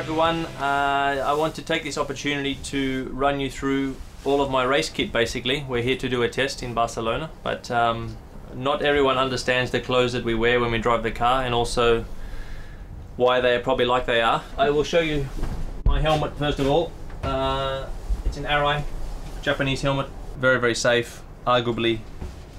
everyone. I want to take this opportunity to run you through all of my race kit basically. We're here to do a test in Barcelona, but not everyone understands the clothes that we wear when we drive the car, and also why they are probably like they are. I will show you my helmet first of all. It's an Arai Japanese helmet, very, very safe, arguably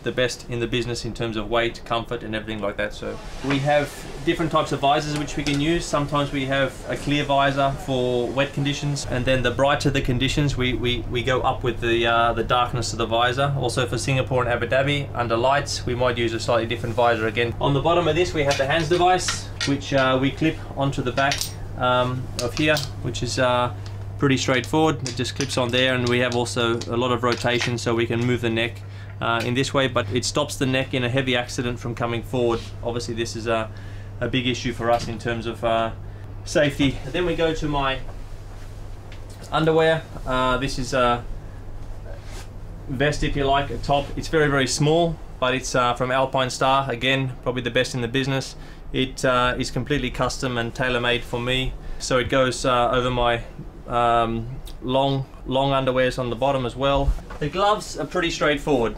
the best in the business in terms of weight, comfort and everything like that. So we have different types of visors which we can use. Sometimes we have a clear visor for wet conditions, and then the brighter the conditions we go up with the darkness of the visor. Also for Singapore and Abu Dhabi under lights we might use a slightly different visor again. On the bottom of this we have the hands device, which we clip onto the back of here, which is pretty straightforward. It just clips on there, and we have also a lot of rotation so we can move the neck in this way, but it stops the neck in a heavy accident from coming forward. Obviously this is a big issue for us in terms of safety. And then we go to my underwear. This is a vest, if you like, a top. It's very, very small, but it's from Alpinestar, again probably the best in the business. It is completely custom and tailor-made for me, so it goes over my long underwears on the bottom as well. The gloves are pretty straightforward,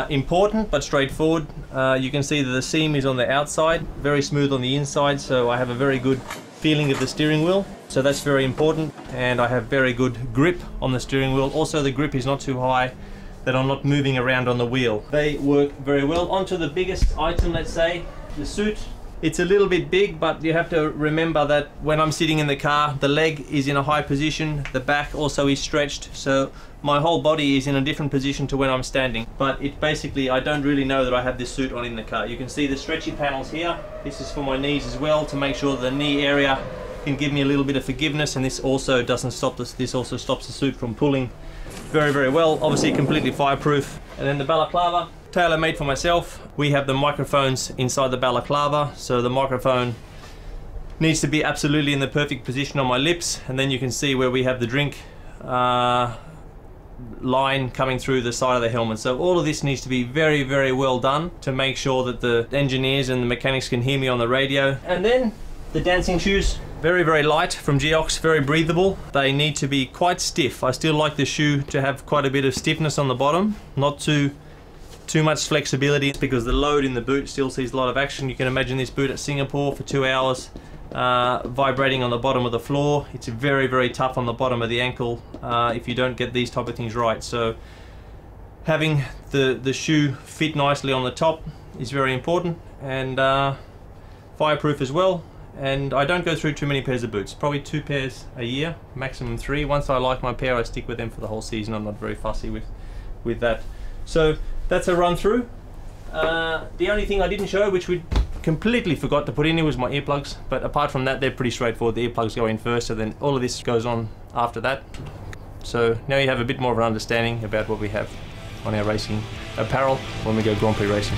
important but straightforward. You can see that the seam is on the outside, very smooth on the inside, so I have a very good feeling of the steering wheel, so that's very important. And I have very good grip on the steering wheel. Also the grip is not too high that I'm not moving around on the wheel. They work very well. Onto the biggest item, let's say, the suit. It's a little bit big, but you have to remember that when I'm sitting in the car, the leg is in a high position, the back also is stretched, so my whole body is in a different position to when I'm standing. But it basically, I don't really know that I have this suit on in the car. You can see the stretchy panels here. This is for my knees as well, to make sure that the knee area can give me a little bit of forgiveness, and this also doesn't stop this. This also stops the suit from pulling very, very well. Obviously completely fireproof. And then the balaclava, tailor-made for myself. We have the microphones inside the balaclava, so the microphone needs to be absolutely in the perfect position on my lips, and then you can see where we have the drink line coming through the side of the helmet. So all of this needs to be very, very well done to make sure that the engineers and the mechanics can hear me on the radio. And then the dancing shoes, very, very light from Geox, very breathable. They need to be quite stiff. I still like the shoe to have quite a bit of stiffness on the bottom, not too much flexibility, because the load in the boot still sees a lot of action. You can imagine this boot at Singapore for 2 hours vibrating on the bottom of the floor. It's very, very tough on the bottom of the ankle if you don't get these type of things right. So having the shoe fit nicely on the top is very important, and fireproof as well. And I don't go through too many pairs of boots, probably 2 pairs a year, maximum 3. Once I like my pair I stick with them for the whole season. I'm not very fussy with that. So that's a run through. The only thing I didn't show, which we completely forgot to put in here, was my earplugs. But apart from that, they're pretty straightforward. The earplugs go in first, and then all of this goes on after that. So now you have a bit more of an understanding about what we have on our racing apparel when we go Grand Prix racing.